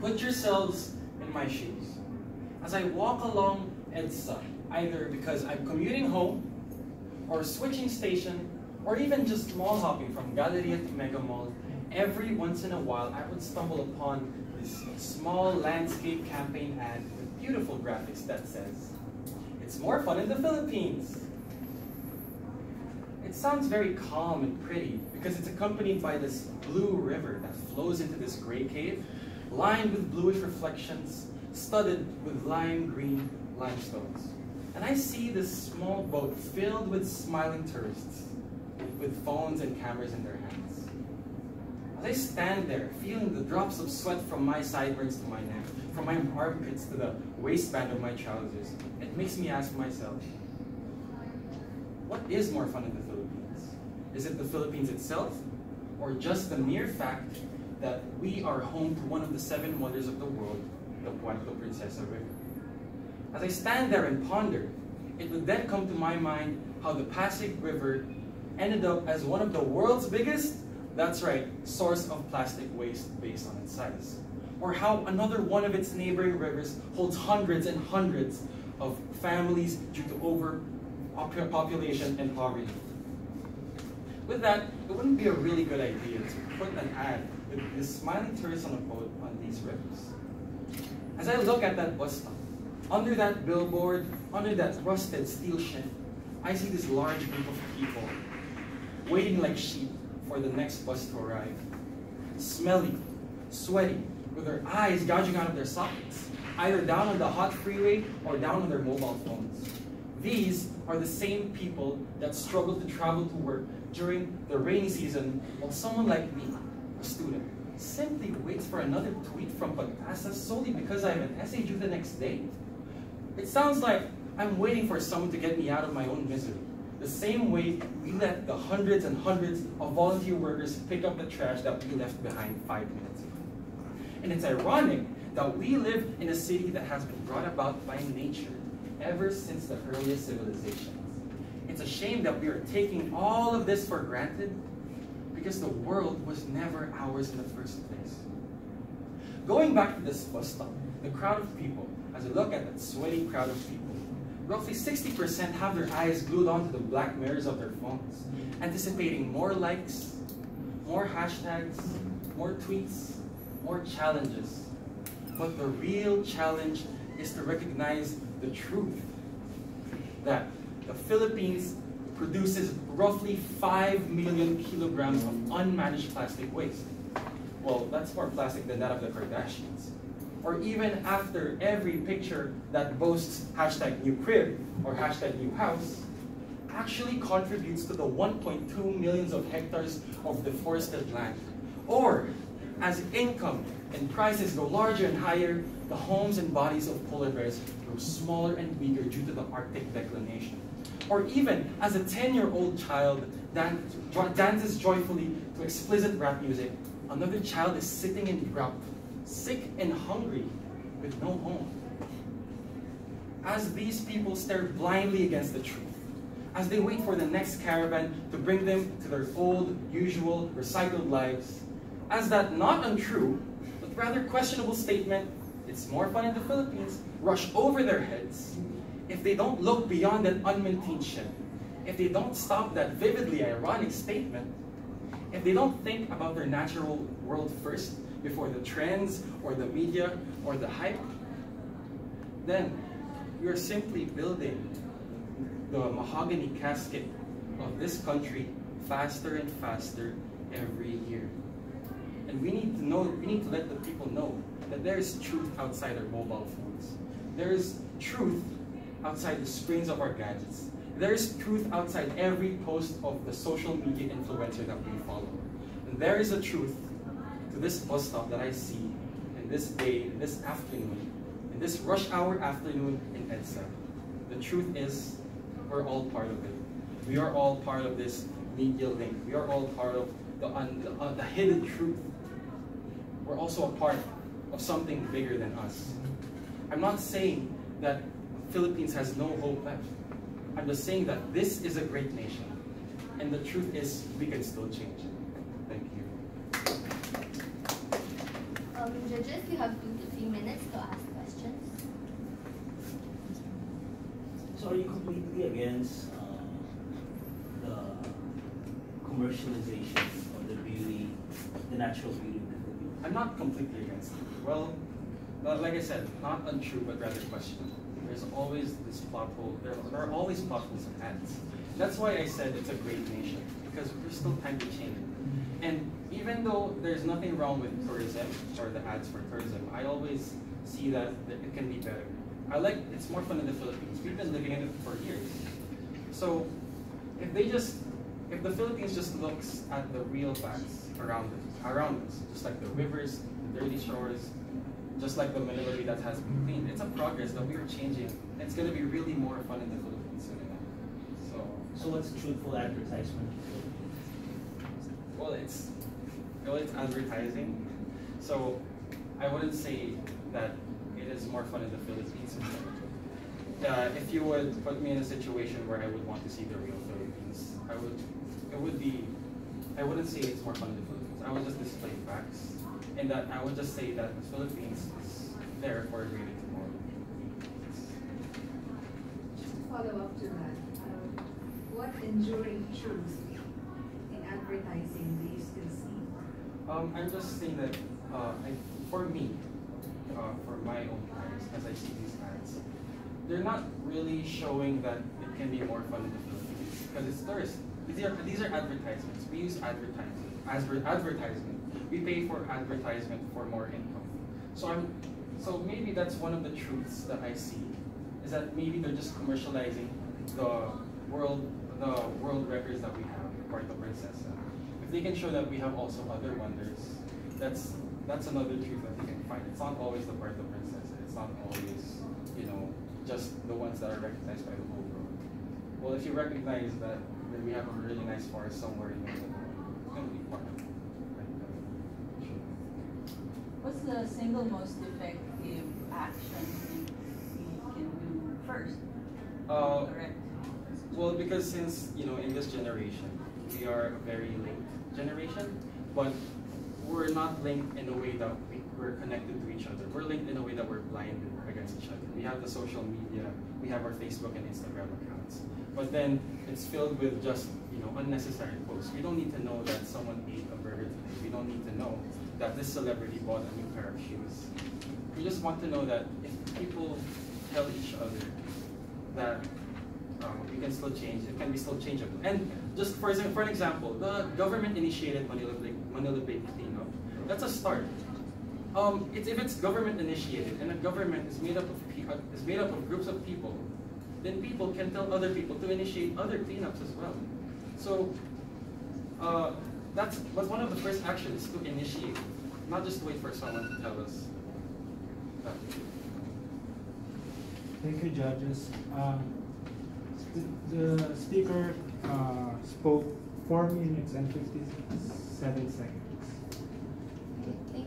Put yourselves in my shoes. As I walk along EDSA, either because I'm commuting home, or switching station, or even just mall hopping from Galleria to Mega Mall, every once in a while I would stumble upon this small landscape campaign ad with beautiful graphics that says, "It's more fun in the Philippines." It sounds very calm and pretty because it's accompanied by this blue river that flows into this gray cave, lined with bluish reflections, studded with lime green limestones. And I see this small boat filled with smiling tourists with phones and cameras in their hands. As I stand there, feeling the drops of sweat from my sideburns to my neck, from my armpits to the waistband of my trousers, it makes me ask myself, what is more fun in the Philippines? Is it the Philippines itself, or just the mere fact that we are home to one of the 7 wonders of the world, the Puerto Princesa River? As I stand there and ponder, it would then come to my mind how the Pasig River ended up as one of the world's biggest, that's right, source of plastic waste based on its size. Or how another one of its neighboring rivers holds hundreds and hundreds of families due to overpopulation and poverty. With that, it wouldn't be a really good idea to put an ad with this smiling tourist on a boat on these rivers. As I look at that bus stop, under that billboard, under that rusted steel shed, I see this large group of people waiting like sheep for the next bus to arrive. Smelly, sweaty, with their eyes gouging out of their sockets, either down on the hot freeway or down on their mobile phones. These are the same people that struggle to travel to work during the rainy season, while someone like me, a student, simply waits for another tweet from Pagtasa solely because I have an essay due the next day. It sounds like I'm waiting for someone to get me out of my own misery, the same way we let the hundreds and hundreds of volunteer workers pick up the trash that we left behind 5 minutes ago. And it's ironic that we live in a city that has been brought about by nature ever since the earliest civilizations. It's a shame that we are taking all of this for granted because the world was never ours in the first place. Going back to this bus stop, the crowd of people, as I look at that sweaty crowd of people, roughly 60% have their eyes glued onto the black mirrors of their phones, anticipating more likes, more hashtags, more tweets, more challenges. But the real challenge is to recognize the truth that the Philippines produces roughly 5 million kilograms of unmanaged plastic waste. Well, that's more plastic than that of the Kardashians. Or even after every picture that boasts hashtag new crib or hashtag new house actually contributes to the 1.2 millions of hectares of deforested land. Or as income and prices go larger and higher, the homes and bodies of polar bears grow smaller and weaker due to the Arctic declination. Or even as a 10-year-old child dances joyfully to explicit rap music, another child is sitting in drought, sick and hungry, with no home. As these people stare blindly against the truth, as they wait for the next caravan to bring them to their old, usual, recycled lives, as that not untrue, but rather questionable statement, "It's more fun in the Philippines," rush over their heads, if they don't look beyond that unmaintained shed, if they don't stop that vividly ironic statement, if they don't think about their natural world first before the trends or the media or the hype, then we are simply building the mahogany casket of this country faster and faster every year. And we need to let the people know that there is truth outside our mobile phones. There is truth outside the screens of our gadgets. There is truth outside every post of the social media influencer that we follow. And there is a truth to this bus stop that I see in this day, in this afternoon, in this rush hour afternoon in EDSA. The truth is, we're all part of it. We are all part of this media link. We are all part of the hidden truth. We're also a part of something bigger than us. I'm not saying that Philippines has no hope left. I'm just saying that this is a great nation. And the truth is, we can still change it. Thank you. Judges, you have 2 to 3 minutes to ask questions. So are you completely against the commercialization of the beauty, the natural beauty of the Philippines? I'm not completely against it. Well, like I said, not untrue, but rather questionable. There's always this plot hole. There are always plot holes in ads. That's why I said it's a great nation, because there's still time to change it. And even though there's nothing wrong with tourism or the ads for tourism, I always see that it can be better. It's more fun in the Philippines. We've been living in it for years. So if the Philippines just looks at the real facts around us, just like the rivers, the dirty shores, just like the Manila Bay that has been cleaned, it's a progress that we are changing. It's going to be really more fun in the Philippines soon enough. So what's truthful advertisement? Well, it's advertising. So I wouldn't say that it is more fun in the Philippines. If you would put me in a situation where I would want to see the real Philippines, I wouldn't say it's more fun in the Philippines. I would just display facts. And that I would just say that the Philippines is there for a greater tomorrow. Just to follow up to that, what enduring truth in advertising do you still see? I'm just saying that for me, for my own eyes, as I see these ads, they're not really showing that it can be more fun in the Philippines because it's tourist. These are advertisements. We use advertisement as advertisement. We pay for advertisement for more income. So maybe that's one of the truths that I see, is that maybe they're just commercializing the world records that we have, Puerto Princesa. If they can show that we have also other wonders, that's another truth that they can find. It's not always the Puerto Princesa. It's not always, just the ones that are recognized by the whole world. Well, if you recognize that we have a really nice forest somewhere in the world, it's going to be part of it. What's the single most effective action we can do first? Correct. Well, because since, in this generation, we are a very linked generation, but we're not linked in a way that we're connected to each other. We're linked in a way that we're blinded against each other. We have the social media, we have our Facebook and Instagram accounts, but then it's filled with just, unnecessary posts. We don't need to know that someone ate a burger today. We don't need to know that this celebrity bought a new pair of shoes. We just want to know that if people tell each other that we can still change, it can be still changeable. And just for an example, the government initiated Manila Bay cleanup. That's a start. If it's government initiated and a government is made up of groups of people, then people can tell other people to initiate other cleanups as well. So that's one of the first actions, to initiate, not just wait for someone to tell us. Thank you, judges. The speaker spoke 4 minutes and 57 seconds. Thank